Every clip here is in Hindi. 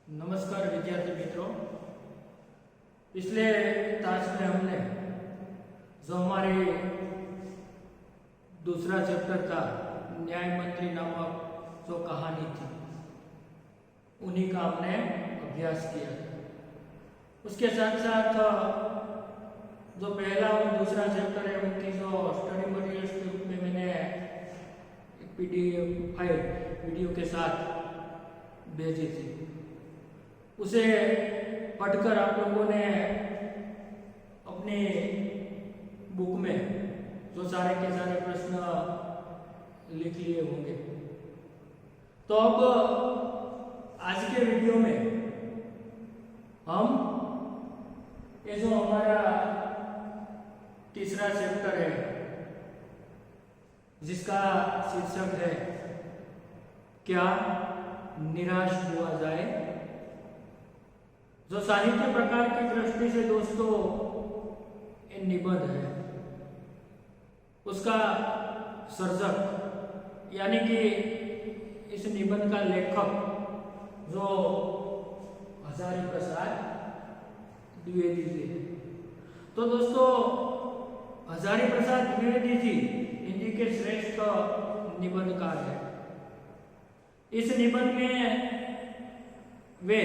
नमस्कार विद्यार्थी मित्रों। पिछले क्लास में हमने जो हमारी दूसरा चैप्टर था न्याय मंत्री नामक जो कहानी थी उन्हीं का हमने अभ्यास किया था। उसके साथ साथ जो पहला और दूसरा चैप्टर है उनकी जो स्टडी मटेरियल्स के रूप में मैंने एक PDF फाइल वीडियो के साथ भेजी थी, उसे पढ़कर आप लोगों ने अपनी बुक में जो सारे के सारे प्रश्न लिख लिए होंगे। तो अब आज के वीडियो में हम ये जो हमारा तीसरा चैप्टर है जिसका शीर्षक है क्या निराश हुआ जाए, जो साहित्य प्रकार की दृष्टि से दोस्तों ये निबंध है, उसका सर्जक यानी कि इस निबंध का लेखक जो हजारी प्रसाद द्विवेदी जी। तो दोस्तों हजारी प्रसाद द्विवेदी जी हिंदी के श्रेष्ठ निबंधकार है। इस निबंध में वे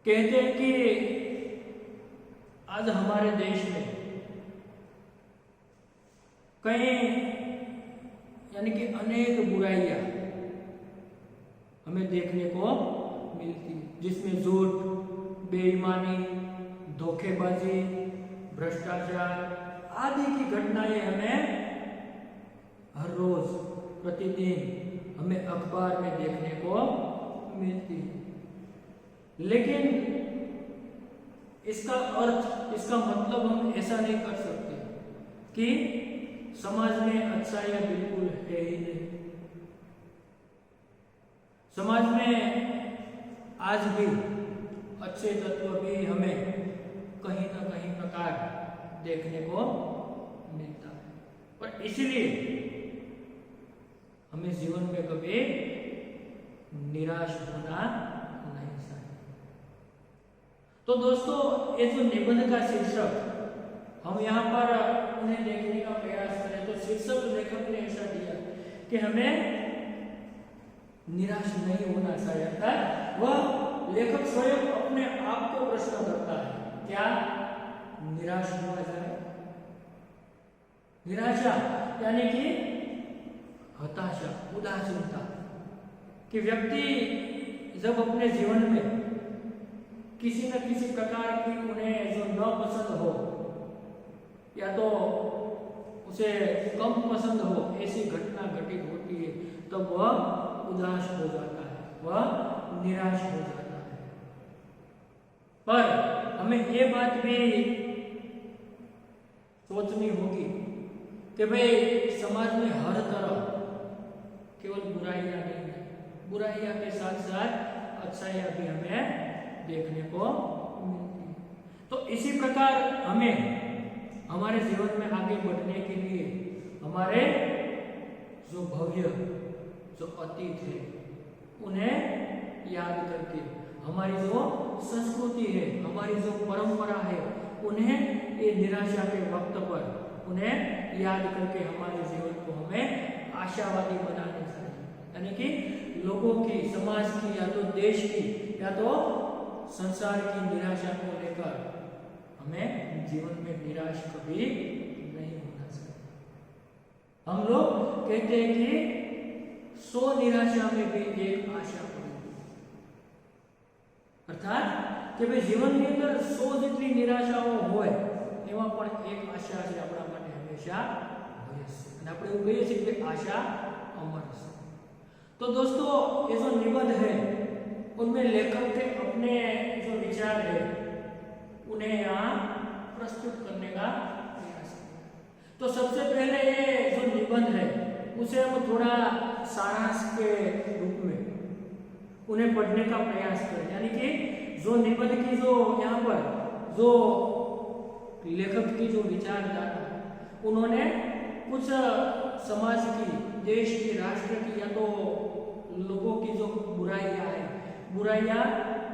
कहते हैं कि आज हमारे देश में कई यानी कि अनेक बुराइयां हमें देखने को मिलती है, जिसमें झूठ, बेईमानी, धोखेबाजी, भ्रष्टाचार आदि की घटनाएं हमें हर रोज प्रतिदिन हमें अखबार में देखने को मिलती है। लेकिन इसका अर्थ, इसका मतलब हम ऐसा नहीं कर सकते कि समाज में अच्छाइयां बिल्कुल है ही नहीं। समाज में आज भी अच्छे तत्व भी हमें कहीं ना कहीं प्रकार देखने को मिलता है, पर इसलिए हमें जीवन में कभी निराश होना नहीं चाहिए। तो दोस्तों ये जो निबंध का शीर्षक हम यहाँ पर उन्हें देखने का प्रयास करें तो शीर्षक लेखक ने ऐसा दिया कि हमें निराश नहीं होना चाहिए। अर्थात वह लेखक स्वयं अपने आप को प्रश्न करता है, क्या निराश हुआ जाए? निराशा यानी कि हताशा, उदासीनता कि व्यक्ति जब अपने जीवन में किसी न किसी प्रकार की उन्हें जो न पसंद हो या तो उसे कम पसंद हो ऐसी घटना घटित होती है तो वह उदास हो जाता है, वह निराश हो जाता है। पर हमें ये बात भी सोचनी होगी कि भाई समाज में हर तरह केवल बुराइयां नहीं है, बुराइयां के साथ साथ अच्छाइयां भी हमें देखने को मिलती है। तो इसी प्रकार हमें हमारे जीवन में आगे बढ़ने के लिए हमारे जो भव्य, जो अतीत है उन्हें याद करके, हमारी जो संस्कृति है, हमारी जो परंपरा है, उन्हें ये निराशा के वक्त पर उन्हें याद करके हमारे जीवन को हमें आशावादी बनाने चाहिए। यानी कि लोगों की, समाज की या तो देश की या तो संसार की निराशा को लेकर हमें जीवन में निराश कभी नहीं होना चाहिए। हम लोग कहते हैं कि 100 निराशा में भी एक आशा पड़ेगी। अर्थात कि भाई जीवन के अंदर 100 जितनी निराशाओं होय एवं पण एक आशा છે આપણા માટે હંમેશા હોય છે અને આપણે એવું કહીએ છીએ કે આશા અમર છે। तो दोस्तों ये जो निबंध है उनमें लेखक के अपने जो विचार है उन्हें यहाँ प्रस्तुत करने का प्रयास किया। तो सबसे पहले ये जो निबंध है उसे हम थोड़ा सारांश के रूप में उन्हें पढ़ने का प्रयास करें। यानी कि जो निबंध की जो यहाँ पर जो लेखक की जो विचारधारा उन्होंने कुछ समाज की, देश की, राष्ट्र की या तो लोगों की जो बुराइयां हैं बुराइयां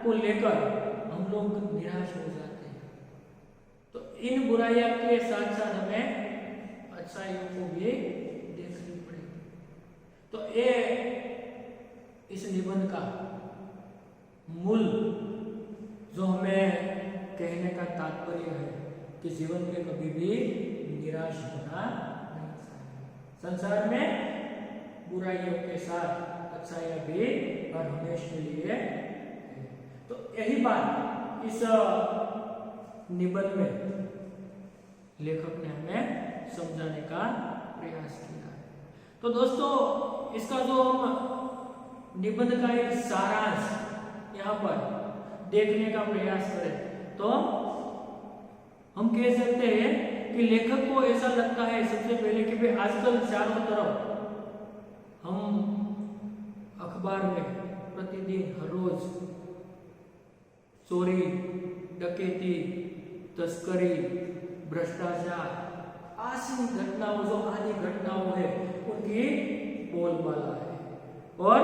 को लेकर हम लोग निराश हो जाते हैं। तो इन बुराइयां के साथ साथ हमें अच्छाइयों को भी देखनी पड़ेगी। तो ये इस निबंध का मूल जो हमें कहने का तात्पर्य है कि जीवन में कभी भी निराश होना नहीं चाहिए। संसार में बुराइयों के साथ अच्छाइयां भी हर हमेशा के लिए है। तो यही बात इस निबंध में लेखक ने हमें समझाने का प्रयास किया है। तो दोस्तों, इसका जो हम निबंध का एक सारांश यहाँ पर देखने का प्रयास करें तो हम कह सकते हैं कि लेखक को ऐसा लगता है सबसे पहले कि भाई आजकल चारों तरफ हम अखबार में प्रतिदिन हर रोज चोरी, डकैती, तस्करी, भ्रष्टाचार ऐसी घटनाओं जो आदि घटनाओं है उनकी बोलबाला है और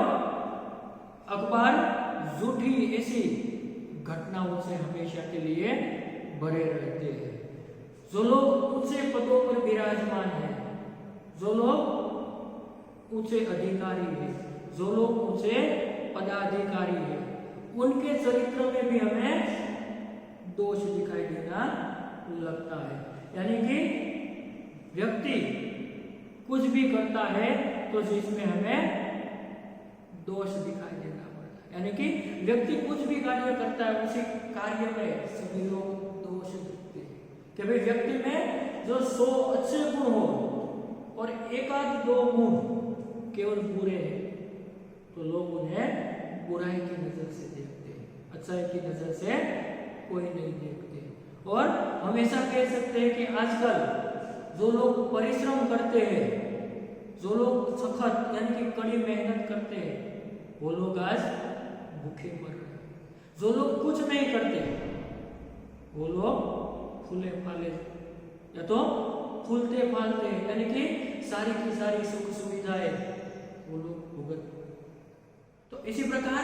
अखबार झूठी ऐसी घटनाओं से हमेशा के लिए भरे रहते हैं। जो लोग ऊंचे पदों पर विराजमान हैं, जो लोग ऊंचे अधिकारी हैं, जो लोग ऊंचे पदाधिकारी हैं, उनके चरित्र में भी हमें दोष दिखाई देना लगता है। यानी कि व्यक्ति कुछ भी करता है तो जिसमें हमें दोष दिखाई देना पड़ता है। यानी कि व्यक्ति कुछ भी कार्य करता है उसी कार्य में सभी लोग दोष दिखते हैं कि भाई व्यक्ति में जो 100 अच्छे गुण हो और एक आध 2 गुण केवल बुरे हैं तो लोग उन्हें बुराई की नजर से देखते हैं, अच्छाई की नजर से कोई नहीं देखते। और हम ऐसा कह सकते हैं कि आजकल जो लोग परिश्रम करते हैं, जो लोग सखत यानी कि कड़ी मेहनत करते हैं, वो लोग आज भूखे मर रहे हैं। जो लोग कुछ नहीं करते वो लोग फूले फाले या तो फूलते फालते यानी कि सारी की सारी सुख सुविधाएं वो लोग भुगत। तो इसी प्रकार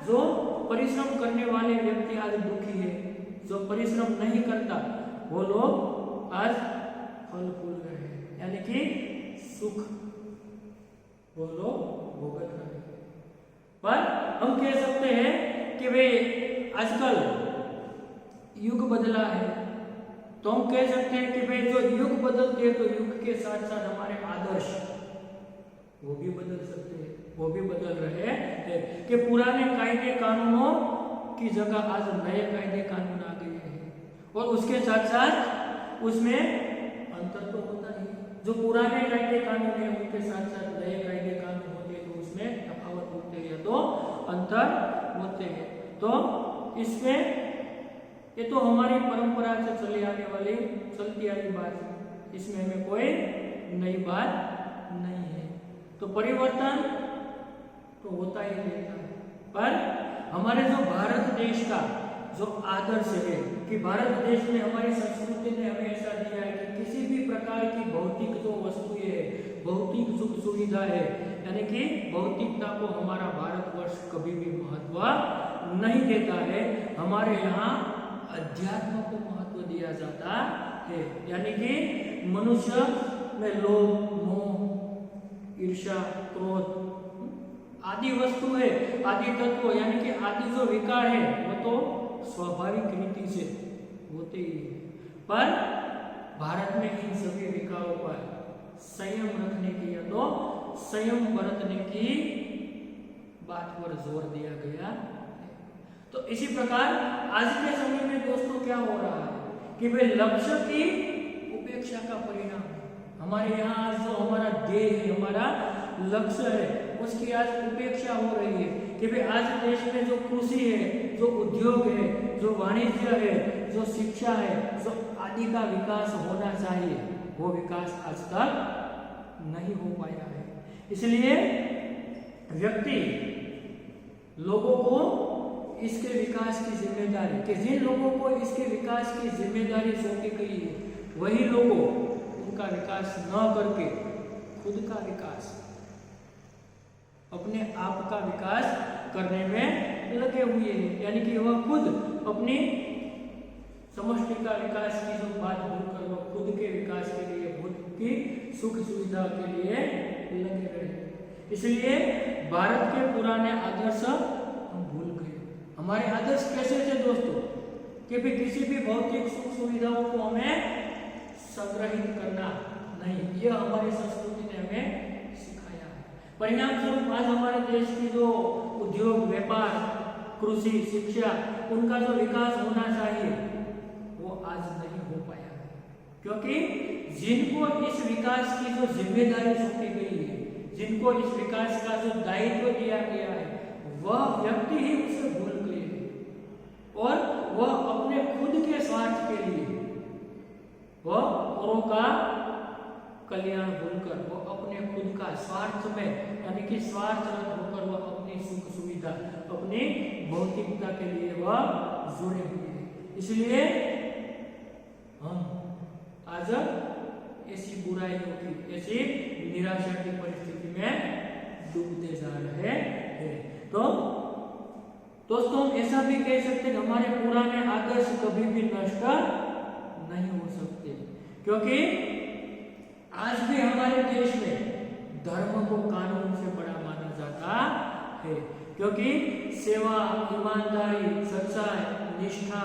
जो परिश्रम करने वाले व्यक्ति आज दुखी है, जो परिश्रम नहीं करता वो लोग आज फल फूल रहे हैं, यानी कि सुख वो लोग भुगत रहे हैं। पर हम कह सकते हैं कि भाई आजकल युग बदला है तो हम कह सकते हैं कि भाई जो युग बदलते हैं तो युग के साथ साथ हमारे आदर्श वो भी बदल सकते हैं, वो भी बदल रहे हैं कि पुराने कायदे कानूनों की जगह आज नए कायदे कानून आ गए हैं और उसके साथ साथ उसमें अंतर तो होता ही। जो पुराने कायदे कानून है उनके साथ साथ नए कायदे कानून होते हैं तो उसमें तफावत होते हैं तो अंतर होते हैं। तो इसमें ये तो हमारी परंपरा से चली आने वाली चलती आई बात है, इसमें हमें कोई नई बात नहीं है। तो परिवर्तन तो होता ही रहता है। पर हमारे जो भारत देश का जो आदर्श है कि भारत देश में हमारी संस्कृति ने हमें ऐसा दिया है कि किसी भी प्रकार की भौतिक जो वस्तुएं है, भौतिक सुख सुविधा है, यानी कि भौतिकता को हमारा भारतवर्ष कभी भी महत्व नहीं देता है। हमारे यहाँ अध्यात्म को महत्व दिया जाता है, यानी कि मनुष्य में लोभ, मोह, ईर्ष्या, क्रोध आदि वस्तु है, आदि तत्व यानी कि आदि जो विकार है वो तो स्वाभाविक रीति से होते ही है। पर भारत में इन सभी विकारों पर संयम रखने की या तो संयम बरतने की बात पर जोर दिया गया है। तो इसी प्रकार आज के समय में दोस्तों क्या हो रहा है कि वे लक्ष्य की उपेक्षा का परिणाम है। हमारे यहाँ आज जो हमारा ध्येय है, हमारा लक्ष्य है, उसकी आज उपेक्षा हो रही है कि भाई आज देश में जो कृषि है, जो उद्योग है, जो वाणिज्य है, जो शिक्षा है, जो आदि का विकास होना चाहिए वो विकास आज तक नहीं हो पाया है। इसलिए व्यक्ति लोगों को इसके विकास की जिम्मेदारी कि जिन लोगों को इसके विकास की जिम्मेदारी सौंपी गई है वही लोगों उनका विकास न करके खुद का विकास, अपने आप का विकास करने में लगे हुए हैं, यानी कि वह खुद अपनी समष्टि का विकास की जो बात भूलकर वह खुद के विकास के लिए, खुद की सुख सुविधा के लिए लगे रहे। इसलिए भारत के पुराने आदर्श हम भूल गए। हमारे आदर्श कैसे थे दोस्तों कि भी किसी भी भौतिक सुख सुविधाओं को हमें संग्रहित करना नहीं, यह हमारी संस्कृति ने हमें सिखाया है। परिणाम स्वरूप आज हमारे देश की जो उद्योग, व्यापार, कृषि, शिक्षा, उनका जो विकास होना चाहिए वो आज नहीं हो पाया, क्योंकि जिनको इस विकास की जो जिम्मेदारी सौंपी गई है, जिनको इस विकास का जो दायित्व दिया गया है, वह व्यक्ति ही उसे भूल गए और वह अपने खुद के स्वार्थ के लिए, वह औरों का कल्याण भूलकर वो अपने खुद का स्वार्थ में, यानी कि स्वार्थरत होकर वह अपनी सुख सुविधा, अपनी भौतिकता के लिए वह जुड़े हुए हैं। इसलिए हम आज ऐसी बुराइयों की, ऐसी निराशा की परिस्थिति में डूबते जा रहे हैं। तो दोस्तों हम ऐसा भी कह सकते हैं हमारे पुराने आदर्श कभी भी नष्ट नहीं हो सकते, क्योंकि आज भी हमारे देश में धर्म को कानून से बड़ा माना जाता है, क्योंकि सेवा, ईमानदारी, सच्चाई, निष्ठा,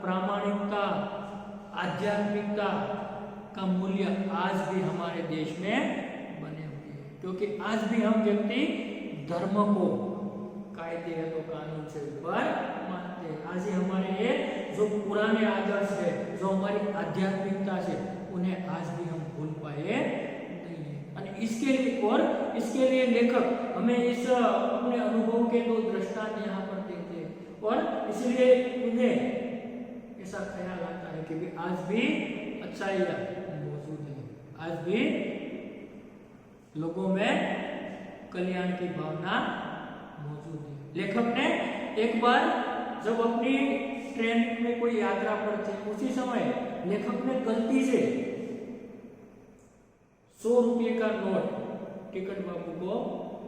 प्रामाणिकता, आध्यात्मिकता का मूल्य आज भी हमारे देश में बने हुए हैं। क्योंकि आज भी हम व्यक्ति धर्म को कायदे तो कानून से ऊपर मानते हैं। आज ही हमारे ये जो पुराने आदर्श है, जो हमारी आध्यात्मिकता से, उन्हें आज भी हम भूल पाए नहीं है। और इसके लिए लेखक हमें इस अपने अनुभव के दो दृष्टांत यहाँ पर देते हैं, और इसलिए उन्हें ऐसा ख्याल आता है कि आज भी अच्छाइयाँ मौजूद है, आज भी लोगों में कल्याण की भावना मौजूद है। लेखक ने एक बार जब अपनी ट्रेन में कोई यात्रा पर थे, उसी समय लेखक ने गलती से 100 रुपये का नोट टिकट बाबू को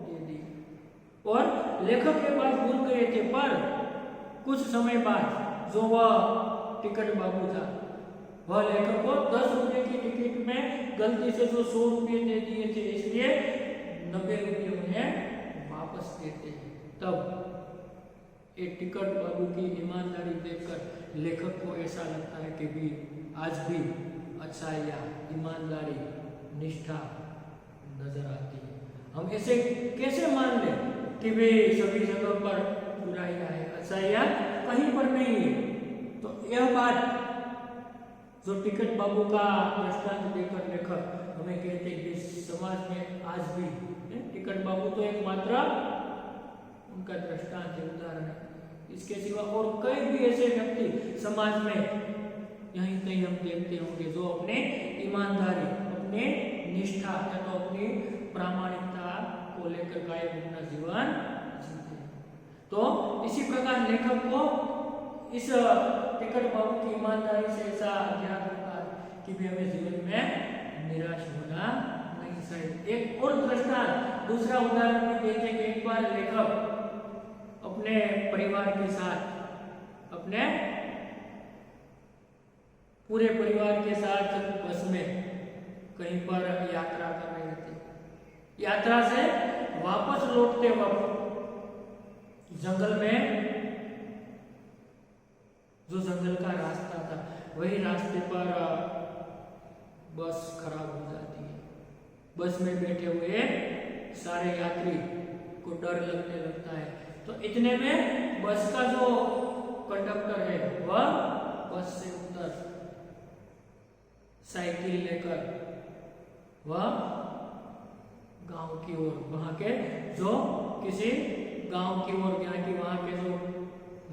दे दी, और लेखक के पास भूल गए थे। पर कुछ समय बाद जो वह टिकट बाबू था, वह लेखक को 10 रुपये की टिकट में गलती से जो 100 रुपये दे दिए थे, इसलिए 90 रुपये उन्हें वापस देते हैं। तब एक टिकट बाबू की ईमानदारी देखकर लेखक को ऐसा लगता है कि भी आज भी अच्छाइयाँ, ईमानदारी, निष्ठा नजर आती है। हम ऐसे कैसे मान लें कि वे सभी जगह पर बुराइयाँ है, अच्छाइयाँ कहीं पर नहीं है? तो यह बात जो टिकट बाबू का दृष्टांत देकर लेखक हमें कहते हैं कि समाज में आज भी टिकट बाबू तो एकमात्र उनका दृष्टांत है, उदाहरण है। इसके सिवा और कई भी ऐसे व्यक्ति समाज में यहीं कहीं हम देखते होंगे जो अपने ईमानदारी, अपने निष्ठा या तो अपनी प्रामाणिकता को लेकर कायम अपना जीवन जीते। तो इसी प्रकार लेखक को इस टिकट बाबू की ईमानदारी से ऐसा ज्ञान होता है कि भी हमें जीवन में निराश होना नहीं चाहिए। एक और दृष्टांत, दूसरा उदाहरण में देते हैं कि एक बार लेखक अपने परिवार के साथ, अपने पूरे परिवार के साथ बस में कहीं पर यात्रा कर रहे थे। यात्रा से वापस लौटते वक्त जंगल में, जो जंगल का रास्ता था, वही रास्ते पर बस खराब हो जाती है। बस में बैठे हुए सारे यात्री को डर लगने लगता है। तो इतने में बस का जो कंडक्टर है वह बस से उतर साइकिल लेकर वह गांव की ओर, वहां के जो किसी गांव की ओर, यानी कि वहां के जो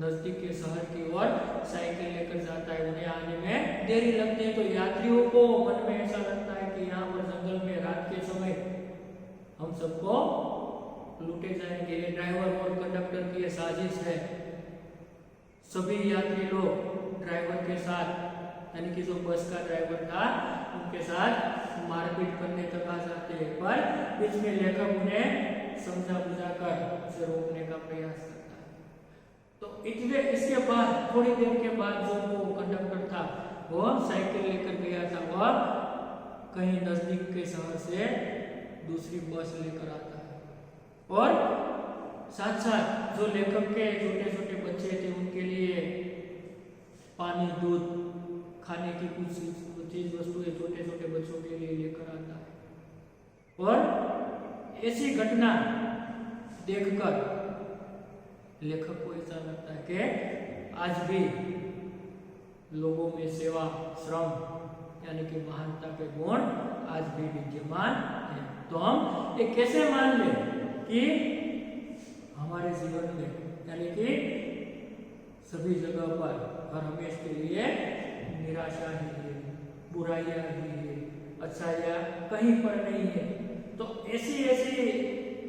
नजदीक के शहर की ओर साइकिल लेकर जाता है। उन्हें आने में देरी लगती है, तो यात्रियों को मन में ऐसा लगता है कि यहाँ पर जंगल में रात के समय हम सबको लूटे जाएंगे। ये ड्राइवर और कंडक्टर की ये साजिश है। सभी यात्री लोग ड्राइवर के साथ, यानी कि जो बस का ड्राइवर था, उनके साथ मारपीट करने तक आ जाते हैं। पर बीच में लेखक उन्हें समझा बुझाकर उसे रोकने का प्रयास करता है। इतने इसके बाद थोड़ी देर के बाद जो वो कंडक्टर था वो साइकिल लेकर गया था, वह कहीं नजदीक के शहर से दूसरी बस लेकर आता है। और साथ साथ जो लेखक के छोटे छोटे बच्चे थे उनके लिए पानी, दूध, खाने की कुछ चीज वस्तुएं छोटे छोटे बच्चों के लिए लेकर आता है। और ऐसी घटना देखकर लेखक को ऐसा लगता है कि आज भी लोगों में सेवा, श्रम यानी कि महानता के गुण आज भी विद्यमान है। तो हम ये कैसे मान लें कि हमारे जीवन में यानी कि सभी जगह पर हर हमेश के लिए निराशा ही है, बुराइयां ही है, अच्छाइयां कहीं पर नहीं है। तो ऐसी ऐसी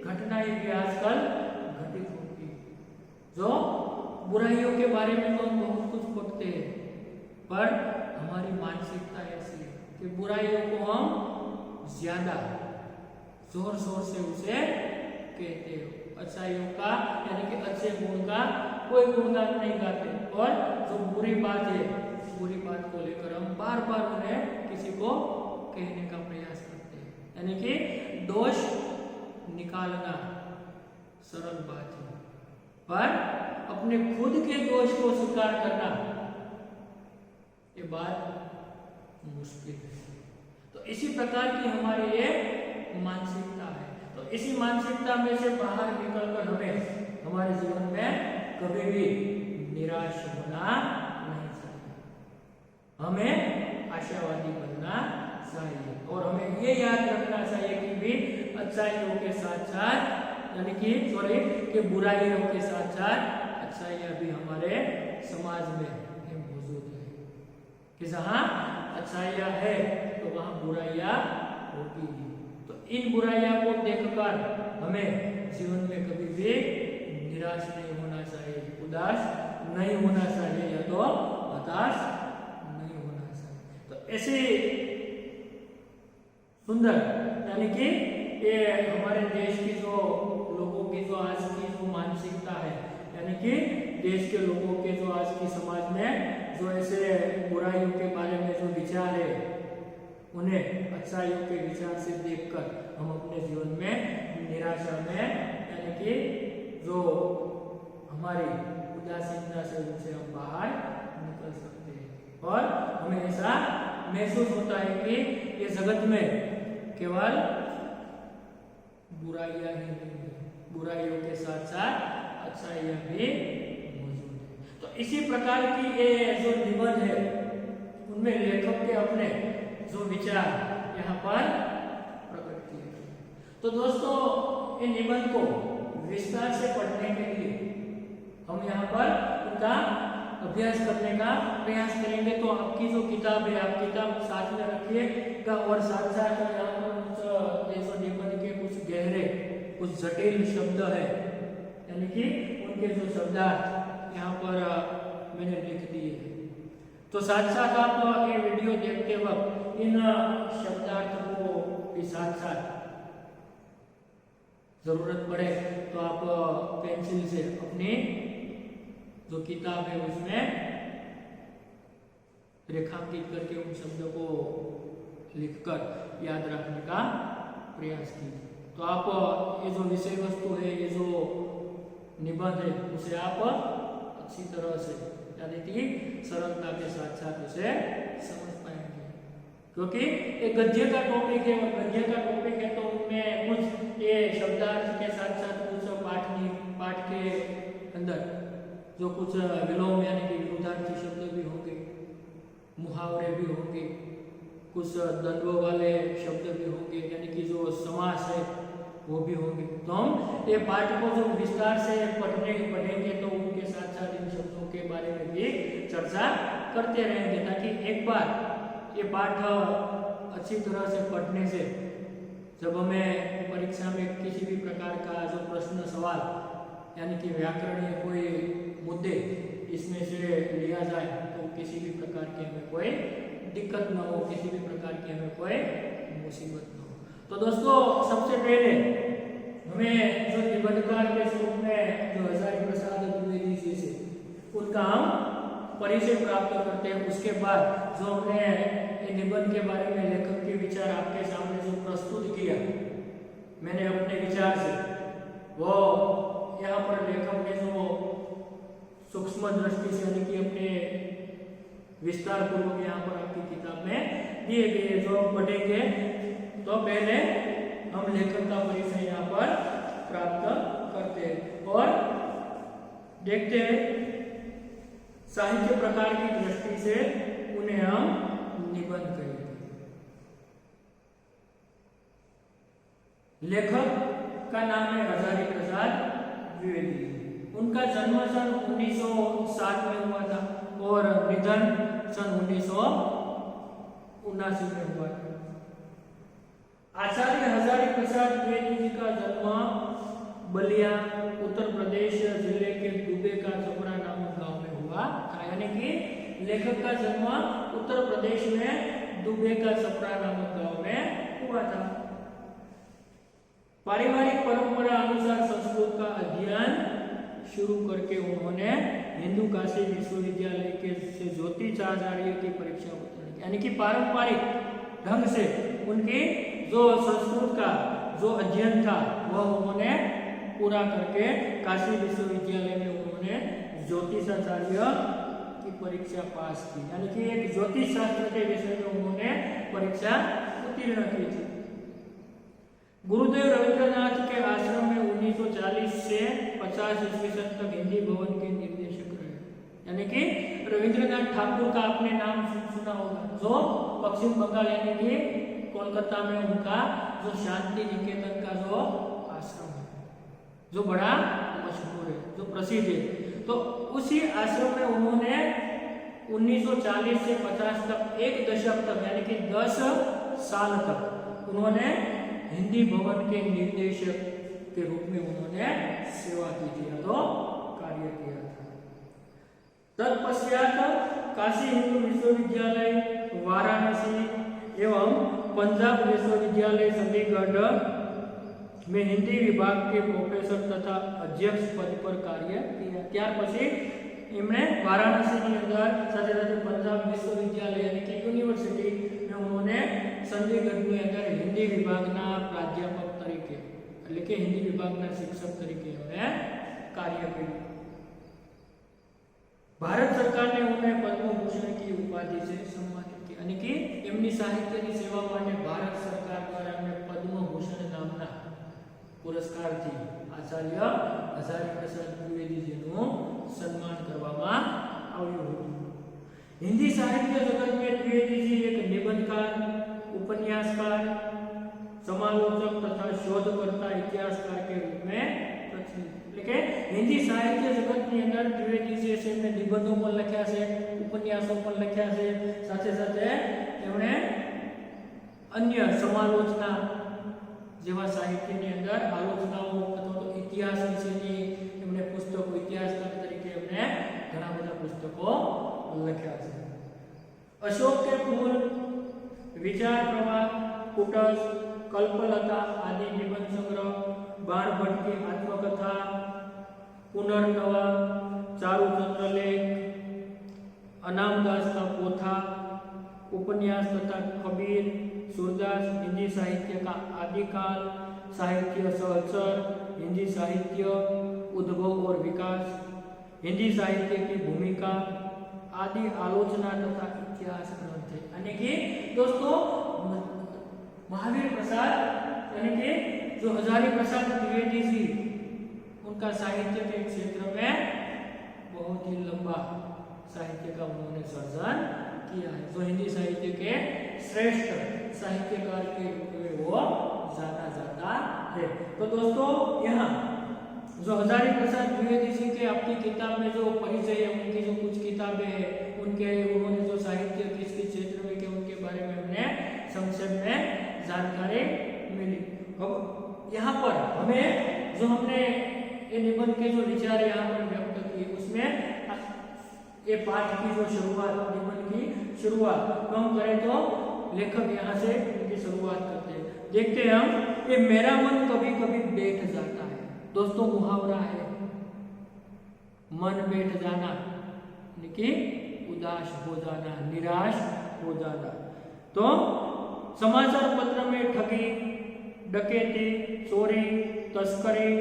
घटनाएं भी आजकल घटित होती है। जो बुराइयों के बारे में तो हम बहुत कुछ पढ़ते हैं, पर हमारी मानसिकता ऐसी है कि बुराइयों को हम ज्यादा जोर शोर से उसे कहते हैं, अच्छाइयों का यानी कि अच्छे गुण का कोई गुणगान नहीं गाते। और जो बुरी बात है, बुरी बात को लेकर हम बार बार उन्हें किसी को कहने का प्रयास करते हैं। यानी कि दोष निकालना सरल बात है, पर अपने खुद के दोष को स्वीकार करना ये बात मुश्किल है। तो इसी प्रकार की हमारी ये मानसिकता है। तो इसी मानसिकता में से बाहर निकलकर हमें हमारे जीवन में कभी भी निराश होना नहीं चाहिए। हमें आशावादी बनना चाहिए और हमें ये याद रखना चाहिए कि भी अच्छाइयों के साथ साथ यानी कि बुराइयों के साथ साथ अच्छाइयाँ भी हमारे समाज में मौजूद है। कि जहाँ अच्छाइयाँ है तो वहाँ बुराइयाँ होगी। तो इन बुराइयाँ को देखकर हमें जीवन में कभी भी निराश नहीं होना चाहिए, उदास नहीं होना चाहिए या तो हताश नहीं होना चाहिए। तो ऐसे सुंदर यानी कि ये हमारे देश की जो लोगों की जो आज की जो मानसिकता है, यानी कि देश के लोगों के जो आज की समाज में जो ऐसे बुराइयों के बारे में जो विचार है, उन्हें अच्छाइयों के विचार से देखकर हम अपने जीवन में निराशा में यानी कि जो हमारी उदासीनता से उनसे हम बाहर निकल सकते हैं। और हमें ऐसा महसूस होता है कि ये जगत में केवल बुराइयां ही नहीं है, बुराइयों के साथ साथ अच्छाइयां भी मौजूद है। तो इसी प्रकार की ये जो निबंध है उनमें लेखक के अपने जो विचार यहाँ पर प्रकट किए गए। तो दोस्तों इन निबंध को विस्तार से पढ़ने के लिए हम यहाँ पर उनका अभ्यास करने का प्रयास करेंगे। तो आपकी जो किताब है, आप किताब साथ में रखिएगा और साथ साथ यहाँ पर कुछ निबंध के कुछ गहरे, कुछ जटिल शब्द है, यानी कि उनके जो शब्दार्थ यहाँ पर मैंने लिख दिए। तो साथ साथ आप ये वीडियो देखते वक्त इन शब्दार्थ को भी साथ साथ जरूरत पड़े तो आप पेंसिल से अपनी जो किताब है उसमें रेखांकित करके उन शब्दों को लिखकर याद रखने का प्रयास कीजिए। तो आप ये जो विषय वस्तु है, ये जो निबंध है, उसे आप अच्छी तरह से यानी कि सरलता के साथ साथ उसे समझ पाएंगे। क्योंकि एक गद्य का टॉपिक है, और गद्य का टॉपिक है तो उनमें कुछ ये शब्दार्थ के साथ साथ कुछ पाठ के अंदर जो कुछ विलोम यानी कि विरुद्धार्थी शब्द भी होंगे, मुहावरे भी होंगे, कुछ द्वंद्व वाले शब्द भी होंगे, यानी कि जो समास है वो भी होंगे। तो हम ये पाठ को जो विस्तार से पढ़ेंगे तो उनके साथ साथ इन शब्दों के बारे में भी चर्चा करते रहेंगे, ताकि एक बार ये पाठ अच्छी तरह से पढ़ने से जब हमें परीक्षा में किसी भी प्रकार का जो प्रश्न सवाल यानी कि व्याकरणीय कोई मुद्दे इसमें से लिया जाए तो किसी भी प्रकार की हमें कोई दिक्कत न हो, किसी भी प्रकार की हमें कोई मुसीबत न हो। तो दोस्तों सबसे पहले हमें जो निबंधकार के स्वरूप में जो हजारी प्रसाद द्विवेदी जी से परिचय प्राप्त करते हैं। उसके बाद जो हमने निबंध के बारे में लेखक के विचार आपके सामने जो प्रस्तुत किया मैंने अपने विचार से, वो यहाँ पर लेखक ने जो सूक्ष्म दृष्टि से यानी कि अपने विस्तार पूर्वक यहाँ पर आपकी किताब में दिए गए जो हम पढ़ेंगे, तो पहले हम लेखक का परिचय यहाँ पर प्राप्त करते हैं और देखते हैं साहित्य प्रकार की दृष्टि से उन्हें हम निबंध कहेंगे। लेखक का नाम है हजारी प्रसाद द्विवेदी। उनका जन्म सन 1960 में हुआ था और निधन सन 1979 में हुआ था। आचार्य हजारी प्रसाद द्विवेदी जी का जन्म बलिया उत्तर प्रदेश जिले के दुबे का छपरा नामक गांव में हुआ था। यानी कि लेखक का जन्म उत्तर प्रदेश में दुबे का छपरा नामक गांव में हुआ था। पारिवारिक परंपरा अनुसार संस्कृत का अध्ययन शुरू करके उन्होंने हिंदू काशी विश्वविद्यालय के से ज्योतिषाचार्य की परीक्षा उत्तीर्ण की। यानी कि पारंपरिक ढंग से उनकी जो संस्कृत का जो अध्ययन था वह उन्होंने पूरा करके काशी विश्वविद्यालय में उन्होंने ज्योतिषाचार्य की परीक्षा पास की। यानी कि एक ज्योतिष शास्त्र के विषय में उन्होंने परीक्षा उत्तीर्ण की थी। गुरुदेव रविंद्रनाथ के आश्रम में 1940 से 50 ईस्वी तक हिंदी भवन के निर्देशक रहे। यानी कि रविंद्रनाथ ठाकुर का आपने नाम सुना होगा, जो पश्चिम बंगाल यानी कि कोलकाता में उनका जो शांति निकेतन का जो आश्रम है, जो बड़ा मशहूर है, जो प्रसिद्ध है, तो उसी आश्रम में उन्होंने 1940 से 50 तक, एक दशक तक यानी कि 10 साल तक उन्होंने हिंदी भवन के निर्देशक के रूप में उन्होंने सेवा की थी, तो कार्य किया था। तत्पश्चात काशी हिंदू विश्वविद्यालय वाराणसी एवं पंजाब विश्वविद्यालय चंडीगढ़ में हिंदी विभाग के प्रोफेसर तथा अध्यक्ष पद पर कार्य किया। ત્યાર પછી એમણે વારાણસીની અંદર સાથે સાથે पंजाब विश्वविद्यालय यानी कि यूनिवर्सिटी में उन्होंने चंडीगढ़ની અંદર हिंदी विभागના प्राध्यापक तरीके એટલે કે हिंदी विभागના शिक्षक तरीके એમણે कार्य કર્યું। भारत सरकार ने उन्हें पद्म भूषण की उपाधि से सम्मानित किया। यानी कि એમની સાહિત્યની સેવા માટે ભારત સરકાર દ્વારા એમને પદ્મ ભૂષણ નામના પુરસ્કારથી આચાર્ય હજારી પ્રસાદ દ્વિવેદીજીનું સન્માન કરવામાં આવ્યું હતું। हिंदी साहित्य जगत में द्विवेदी जी एक निबंधकार, उपन्यासकार, समालोचक तथा शोधकर्ता, इतिहासकार के रूप में प्रचलित। એટલે हिंदी साहित्य जगत ની અંદર દ્વિવેદી જે છે એમણે નિબંધો પણ લખ્યા છે, ઉપન્યાસો પણ લખ્યા છે, સાથે સાથે એમણે અન્ય સમાલોચના જેવા સાહિત્યની અંદર આલોચનાઓ અથવા તો ઇતિહાસ વિશેની એમણે પુસ્તકો, ઇતિહાસકાર તરીકે એમણે ઘણા બધા પુસ્તકો લખ્યા છે। अशोक के फूल, विचार प्रवाह, कुटस, कल्पलता आदि निबंध संग्रह, बाणभट्ट की आत्मकथा, पुनर्नवा, चारुचंद्र लेख, अनामदास का पोथा, उपन्यास तथा कबीर, सूरदास, हिंदी साहित्य का आदिकाल, साहित्य सहचर, हिंदी साहित्य उद्भव और विकास, हिंदी साहित्य की भूमिका आदि आलोचना तथा इतिहास ग्रंथ है। यानी कि दोस्तों महावीर प्रसाद यानी कि जो हजारी प्रसाद द्विवेदी जी, उनका साहित्य के क्षेत्र में बहुत ही लंबा साहित्य का उन्होंने सर्जन किया है, जो हिंदी साहित्य के श्रेष्ठ साहित्यकार के रूप में वो जाना जाता है। तो दोस्तों यहाँ जो हजारी प्रसाद द्विवेदी जी के आपकी किताब में जो परिचय है, उनकी जो कुछ किताबें हैं, उनके उन्होंने जो साहित्य किस किस क्षेत्र में के उनके बारे में हमने संक्षेप में जानकारी मिली। अब यहाँ पर हमें जो हमने ये निबंध के जो विचार यहाँ पर व्यक्त किए, उसमें ये पाठ की जो शुरुआत, निबंध की शुरुआत तो हम करें तो लेखक यहाँ से उनकी शुरुआत करते हैं। देखते हैं हम, ये मेरा मन कभी कभी बैठ जाता है। दोस्तों मुहावरा है मन बैठ जाना, यानी कि उदास हो जाना, निराश हो जाना। तो समाचार पत्र में ठगी, डकैती, चोरी, तस्करी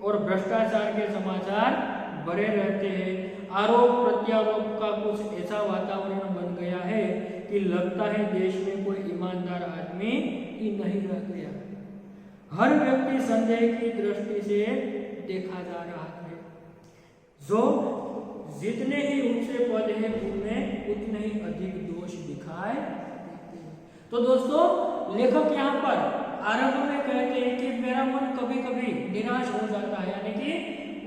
और भ्रष्टाचार के समाचार भरे रहते हैं। आरोप प्रत्यारोप का कुछ ऐसा वातावरण बन गया है कि लगता है देश में कोई ईमानदार आदमी ही नहीं रह गया। हर व्यक्ति संदेह की दृष्टि से देखा जा रहा है। जो जितने ही ऊंचे पद हैं उनमें उतने ही अधिक दोष दिखाई देते हैं। तो दोस्तों, लेखक यहाँ पर आरंभ में कहते हैं कि मेरा मन कभी कभी निराश हो जाता है, यानी कि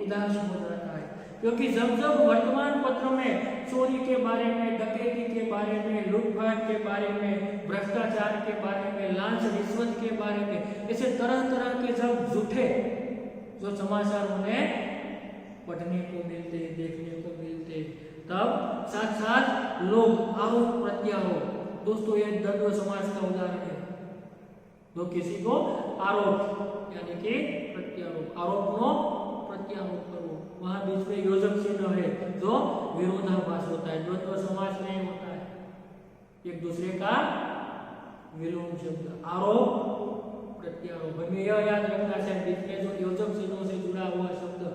उदास हो जाता है, क्योंकि जब जब वर्तमान पत्र में चोरी के बारे में, डकैती के बारे में, लूटपाट के बारे में, भ्रष्टाचार के बारे में, लांच रिश्वत के बारे में, ऐसे तरह तरह के जब झूठे जो समाचार उन्हें पढ़ने को मिलते, देखने को मिलते, तब साथ साथ लोग आरोप प्रत्यारोप, दोस्तों ये द्वंद्व समाज का उदाहरण है। तो किसी को आरोप यानी कि प्रत्यारोप, आरोप नो प्रत्यारोप करो, वहां बीच में योजक चिन्ह है जो विरोधाभास होता है। द्वंद्व समाज में होता है एक दूसरे का विलोम शब्द, आरोप प्रत्यारोप। हमें यह याद रखना चाहिए, बीच में जो योजक चिन्हों से जुड़ा हुआ शब्द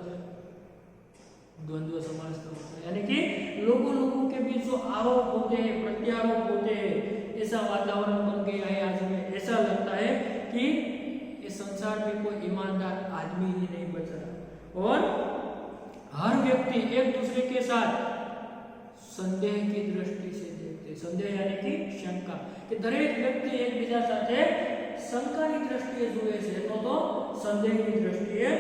द्वंद्व समाज का होता है, यानी कि लोगों के बीच जो आरोप होते हैं, प्रत्यारोप होते हैं, ऐसा वातावरण बन गया है। आज में ऐसा लगता है कि इस संसार में कोई ईमानदार आदमी ही नहीं बचा और हर व्यक्ति एक दूसरे के साथ संदेह की दृष्टि से देखते। संदेह यानी कि शंका, कि दरेक व्यक्ति एक बीजा साथे शंकाની દ્રષ્ટિએ જુએ છે, તો સંદેહની દ્રષ્ટિએ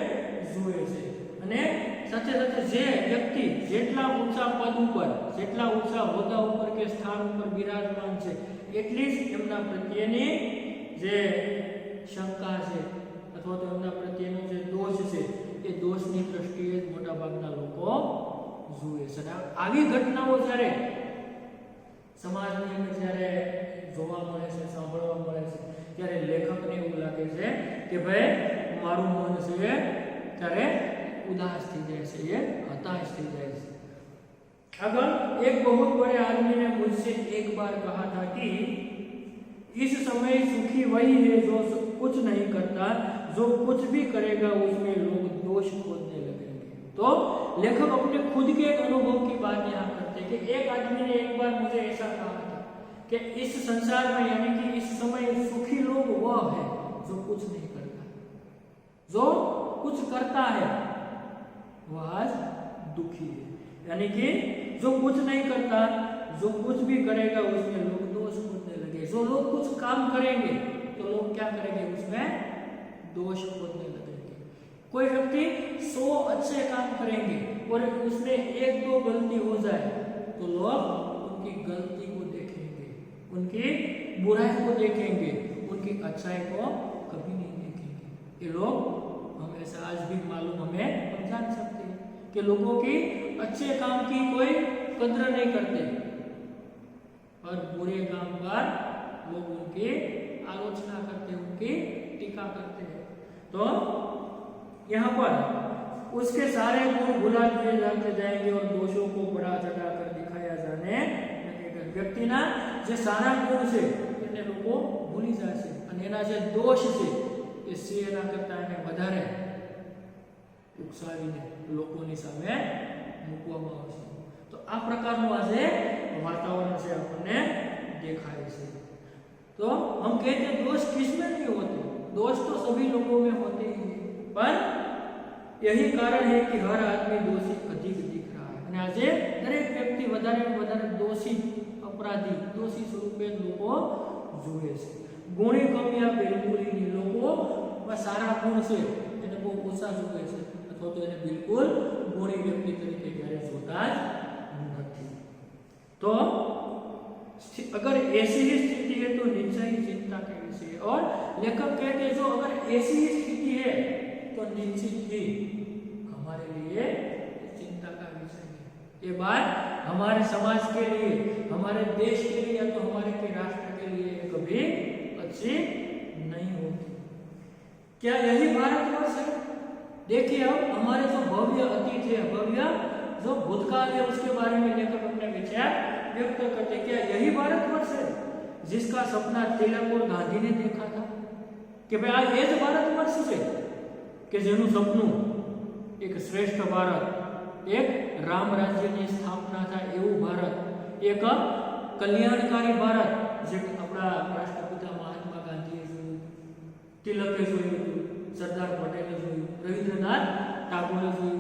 જુએ છે। અને સાથે સાથે જે વ્યક્તિ જેટલા ઊંચા પદ ઉપર, જેટલા ઊંચા હોદ્દા ઉપર કે સ્થાન ઉપર બિરાજમાન છે, એટલી જ એમના પ્રત્યેની જે શંકા છે અથવા તો એમના પ્રત્યેનો જે દોષ છે એ દોષની દ્રષ્ટિએ જ મોટા ભાગના લોકો જુએ છે। અને આવી ઘટનાઓ જ્યારે સમાજની અંદર જ્યારે જોવા મળે છે, સાંભળવા મળે છે, ત્યારે લેખકને એવું લાગે છે કે ભાઈ મારું મન છે ત્યારે उदास थी जैसे, ये हताश थी जैसे। अगर एक बहुत बड़े आदमी ने मुझसे एक बार कहा था कि इस समय सुखी वही है जो कुछ नहीं करता, जो कुछ भी करेगा उसमें लोग दोष खोजने लगेंगे। तो लेखक अपने खुद के एक अनुभव की बात यहाँ करते हैं कि एक आदमी ने एक बार मुझे ऐसा कहा था कि इस संसार में यानी कि इस समय सुखी लोग वह है जो कुछ नहीं करता, जो कुछ करता है वह आज दुखी है। यानी कि जो कुछ नहीं करता, जो कुछ भी करेगा उसमें लोग दोष खोजने लगे। जो लोग कुछ काम करेंगे तो लोग क्या करेंगे, उसमें दोष खोजने लगेंगे। कोई व्यक्ति 100 अच्छे काम करेंगे और उसमें 1-2 गलती हो जाए तो लोग उनकी गलती को देखेंगे, उनकी बुराई को देखेंगे, उनकी अच्छाई को कभी नहीं देखेंगे। ये लोग हम ऐसा आज भी मालूम हमें, हम जान सकते हैं कि लोगों की अच्छे काम की कोई कद्र नहीं करते और बुरे काम पर लोग उनकी आलोचना करते हैं, उनकी टीका करते हैं। तो यहाँ पर उसके सारे गुण भुला दिए जाते जाएंगे और दोषों को बढ़ा चढ़ा कर दिखाया जाने लगेगा। व्यक्तिना जे सारा गुण છે એને લોકો ભૂલી જશે અને એના જે દોષ છે એ સેના કરતા એને વધારે ઉકસાવીને લોકોની સામે મૂકવામાં આવશે। તો આ પ્રકારનું આજે વાતાવરણ છે આપણને દેખાય છે। तो हम कहते हैं दोष किसमें नहीं होते, दोष तो सभी लोगों में होते ही हैं, पर यही कारण है कि हर आदमी दोषी अधिक दिख रहा है અને આજે દરેક વ્યક્તિ વધારે વધારે દોષી, अपराधी, दोषी સ્વરૂપે લોકો જુએ છે। ગુણી કમિયા બિલકુલ નહીં, લોકો સારા ગુણ છે એને બહુ ઓછા જુએ છે અથવા તો એને બિલકુલ ગુણી વ્યક્તિ તરીકે ક્યારે જોતા જ નથી। तो अगर ऐसी ही स्थिति है तो निश्चय ही चिंता का विषय है। और लेखक कहते हैं जो अगर ऐसी ही स्थिति है तो निश्चित ही हमारे लिए चिंता का विषय है। ये बात हमारे समाज के लिए, हमारे देश के लिए या तो हमारे के राष्ट्र के लिए कभी अच्छी नहीं होगी। क्या यही भारतवर्ष है? देखिए अब हमारे जो भव्य अतीत है, भव्य जो भूतकाल है उसके बारे में लेखक अपने विचार व्यक्त करते। क्या यही भारतवर्ष है जिसका सपना तिलक और गांधी ने देखा था कि भाई आ ये ज भारतवर्ष है कि जेनु सपनु एक श्रेष्ठ भारत, एक राम राज्य की स्थापना था एवं भारत, एक कल्याणकारी भारत जे अपना राष्ट्रपिता महात्मा गांधीए जोयुं, तिलके जोयुं, सरदार पटेले जोयुं, रविंद्रनाथ ठाकुरे जोयुं।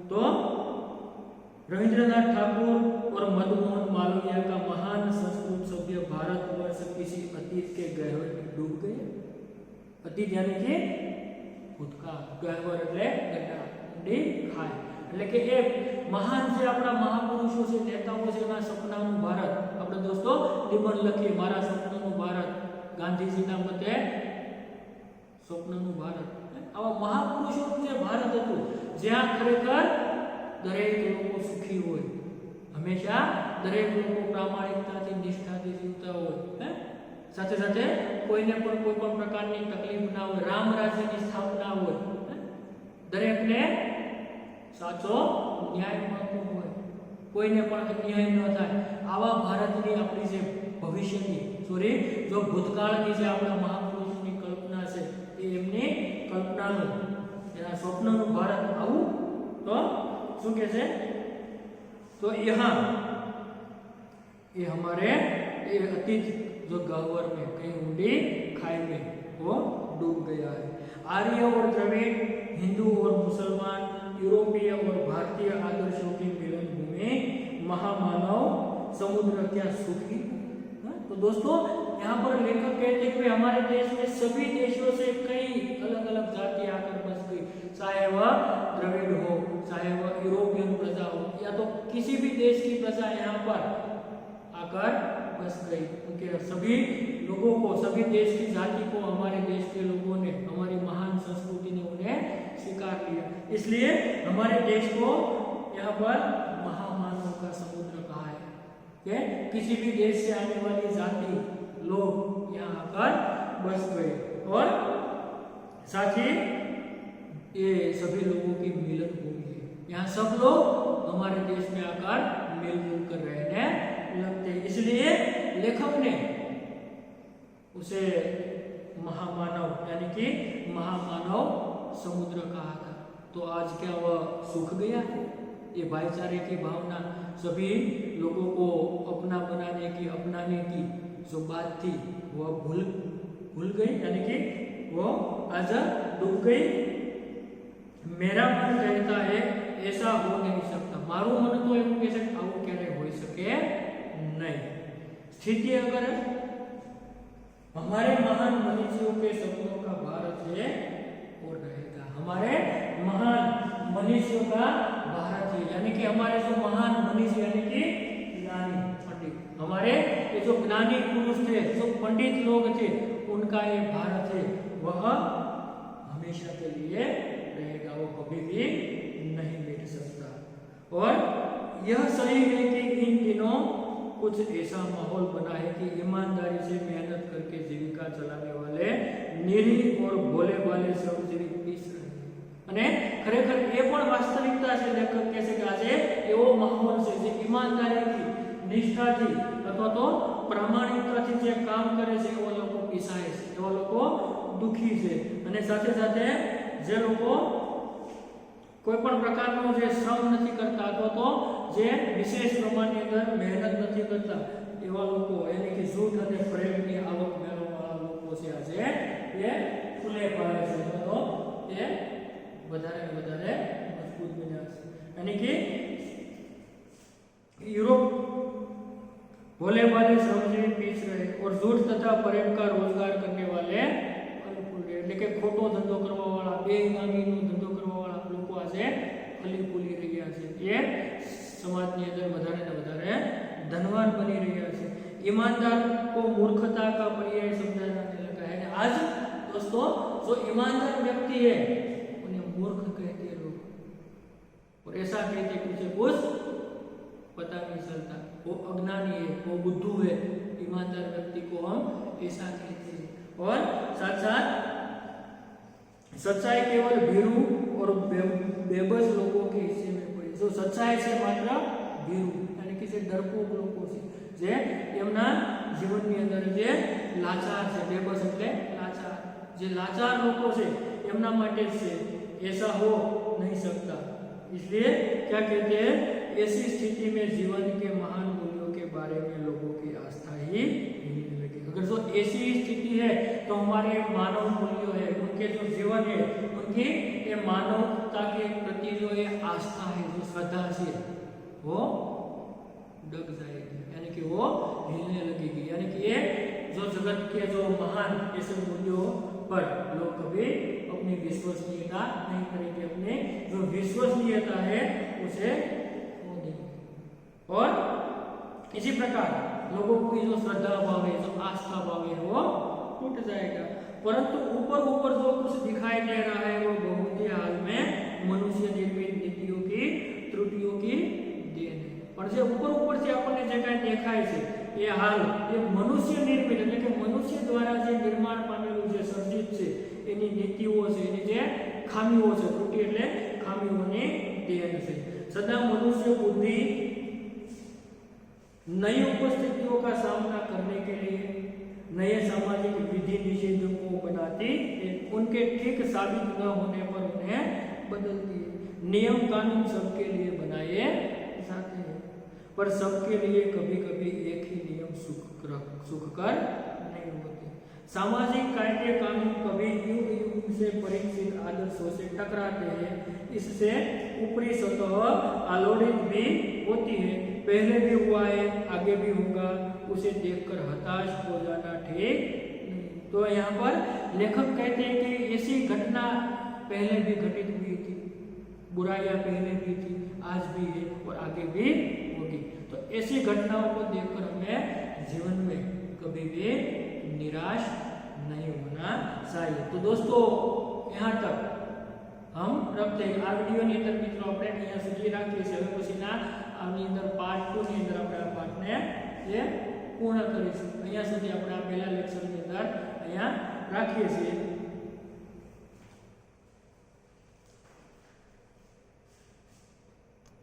तो रविंद्रनाथ ठाकुर और मदनमोहन मालवीय का महान संस्कृत सभ्य भारतवर्ष किसी अतीत के गहवर में डूब गए। अतीत यानी कि भूतकाळ, गहवर એટલે ગઢા ઊંડી ખાય, એટલે કે એ મહાન જે આપણા મહાપુરુષો છે, નેતાઓ છે, એના સપનાનું ભારત આપણે દોસ્તો નિબંધ લખીએ, મારા સપનાનું ભારત, ગાંધીજીના મતે સ્વપ્નનું ભારત। આવા મહાપુરુષોનું જે ભારત હતું જ્યાં ખરેખર દરેક લોકો સુખી હોય, હંમેશા દરેક લોકો પ્રામાણિકતાથી નિષ્ઠાથી જીવતા હોય, સાથે સાથે કોઈને પણ કોઈ પણ પ્રકારની તકલીફ ના હોય, રામ રાજ્યની સ્થાપના હોય, દરેકને સાચો ન્યાય મળતો હોય, કોઈને પણ અન્યાય ન થાય, આવા ભારતની આપણી જે ભવિષ્યની જો ભૂતકાળની જે આપણા મહાપુરુષોની કલ્પના છે એ એમની કલ્પનાનું, એના સ્વપ્નનું ભારત આવું તો શું કહે છે? तो यहाँ ये हमारे ये अतीत जो गह्वर में कहीं ऊंडी खाई में वो डूब गया है। आर्य और द्रविड़, हिंदू और मुसलमान, यूरोपीय और भारतीय आदर्शों की मिलन भूमि महामानव समुद्र क्या सुखी। तो दोस्तों यहाँ पर लेखक कहते हैं कि हमारे देश में सभी देशों से कई अलग अलग जाति आकर बस गई, चाहे वह द्रविड़ हो, चाहे वह यूरोपियन प्रजा हो, या तो किसी भी देश की प्रजा यहाँ पर आकर बस गई, क्योंकि सभी लोगों को, सभी देश की जाति को हमारे देश के लोगों ने, हमारी महान संस्कृति ने उन्हें स्वीकार लिया। इसलिए हमारे देश को यहाँ पर महामानव का समुद्र कहा है कि किसी भी देश से आने वाली जाति लोग यहाँ आकर बस गए, और साथ ही ये सभी लोगों की मिलन भूमि है। यहाँ सब लोग हमारे देश में आकर मिलजुल कर रहने लगते, इसलिए लेखक ने उसे महामानव यानी कि महामानव समुद्र कहा था। तो आज क्या वह सूख गया है? ये भाईचारे की भावना, सभी लोगों को अपना बनाने की, अपनाने की जो बात थी वह भूल गई, यानी कि वो आज डूब गई। मेरा मन कहता है ऐसा हो नहीं सकता, मारू मन तो एवं कहे छे आवुं क्यारे होई शके नहीं। स्थिति अगर हमारे महान मनीषियों के सपनों का भारत है और रहेगा, हमारे महान मनीषियों का भारत है, यानी कि हमारे जो महान मनीषी यानी कि ज्ञानी पंडित, हमारे ये जो ज्ञानी पुरुष थे, जो पंडित लोग थे, उनका ये भारत है, वह हमेशा के लिए रहेगा, वो कभी भी नहीं मिट सकता। और यह सही है कि इन दिनों कुछ ऐसा माहौल बना है कि ईमानदारी से मेहनत करके जीविका चलाने वाले निरीह और भोले भाले श्रमजीवी पीस रहे हैं। અને ખરેખર એ પણ વાસ્તવિકતા છે। લેખક કહે છે કે આજે એવો માહોલ છે જે ઈમાનદારીથી, નિષ્ઠાથી અથવા તો પ્રામાણિકતાથી જે કામ કરે છે એવા લોકો પીસાય છે, એવા લોકો દુખી છે, અને સાથે સાથે જે લોકો કોઈ પણ પ્રકારનો જે શ્રમ નથી કરતા અથવા તો જે વિશેષ પ્રમાણની અંદર મહેનત નથી કરતા એવા લોકો, એટલે કે જૂઠ અને પ્રેમની આવક મેળવવાળા લોકો છે આજે એ ફૂલે પાડે છે, તો એ વધારે વધારે મજબૂત બન્યા છે। यानी कि यूरोप भोले भाले श्रमजीवी पीछ रहे और झूठ तथा प्रेम का रोजगार करने वाले अनुकूल रहे, એટલે કે ખોટો ધંધો કરવા વાળા, બેઈમાનીનો ધંધો કરવા વાળા લોકો આજે ફલી ફૂલી રહ્યા છે, એ સમાજની અંદર વધારે ને વધારે ધનવાન બની રહ્યા છે। ईमानदार को मूर्खता का पर्याय समझा जाने लगा है। आज दोस्तों जो ईमानदार व्यक्ति है उन्हें मूर्ख कहते हैं लोग, और ऐसा कहते कि उसे कुछ पता नहीं चलता, वो अज्ञानी है, वो बुद्धू है, ईमानदार व्यक्ति को हम ऐसा कहते हैं। और साथ साथ सच्चाई केवल भीरू और बेबस लोगों के हिस्से में पड़ी। जो जो सच्चाई से मात्र भीरू यानी कि जे डरपोक लोको छे जे एमना जीवननी अंदर जे लाचार छे बेबस એટલે लाचार जे लाचार लोको छे एमना माटे छे ऐसा हो नहीं सकता। इसलिए क्या कहते हैं ऐसी स्थिति में जीवन के महान मूल्यों के बारे में लोगों की आस्था ही हिलने लगी। अगर जो ऐसी स्थिति है तो हमारे मानव मूल्यों है उनके जो जीवन है उनकी ये मानवता के प्रति जो ये आस्था है जो श्रद्धा है वो डग जाएगी यानी कि वो हिलने लगेगी। यानी कि ये जो जगत के जो महान ऐसे मूल्यों पर लोग कभी अपनी विश्वसनीयता नहीं करेंगे, अपने जो विश्वसनीयता है उसे खो देंगे। और इसी प्रकार लोगों की जो श्रद्धा भाव है जो आस्था भाव है वो टूट जाएगा। परंतु ऊपर ऊपर जो कुछ दिखाई दे रहा है वो बहुत ही हाल में मनुष्य निर्मित नीतियों की त्रुटियों की देन है। पर जो ऊपर ऊपर से अपने जगह देखाय छे ये हाल ये मनुष्य निर्मित એટલે કે મનુષ્ય દ્વારા જે નિર્માણ પામેલું જે સર્જિત છે એની નીતિઓ છે એની જે ખામીઓ છે ત્રુટિ એટલે ખામીઓની દેન છે। સદા મનુષ્ય બુદ્ધિ नई उपस्थितियों का सामना करने के लिए नए सामाजिक विधि निषेधों को बनाती है, उनके ठीक साबित न होने पर उन्हें बदलती है। नियम कानून सबके लिए बनाए जाते हैं पर सबके लिए कभी कभी एक ही नियम सुखकर नहीं होते। सामाजिक कायदे कानून कभी युग युग से परीक्षित आदर्शों से टकराते हैं, इससे ऊपरी सतह आलोड़ित भी होती है। पहले भी हुआ है आगे भी होगा, उसे देखकर हताश हो जाना ठीक नहीं। तो यहाँ पर लेखक कहते हैं कि ऐसी घटना पहले भी घटित हुई थी, बुराइयां पहले भी थी आज भी है और आगे भी होगी। तो ऐसी घटनाओं को देखकर हमें जीवन में कभी भी निराश नहीं होना चाहिए। तो दोस्तों यहाँ तक हम रखते हैं। आ वीडियोની અંદર મિત્રો આપણે અહીંયા સુધી રાખીએ છીએ। હવે પછીના આની અંદર પાર્ટ 2 ની અંદર આપણે આ પાઠને જે પૂર્ણ કરીશું। અહીંયા સુધી આપણે આ પહેલા લેક્ચરની અંદર અહીંયા રાખીએ છીએ।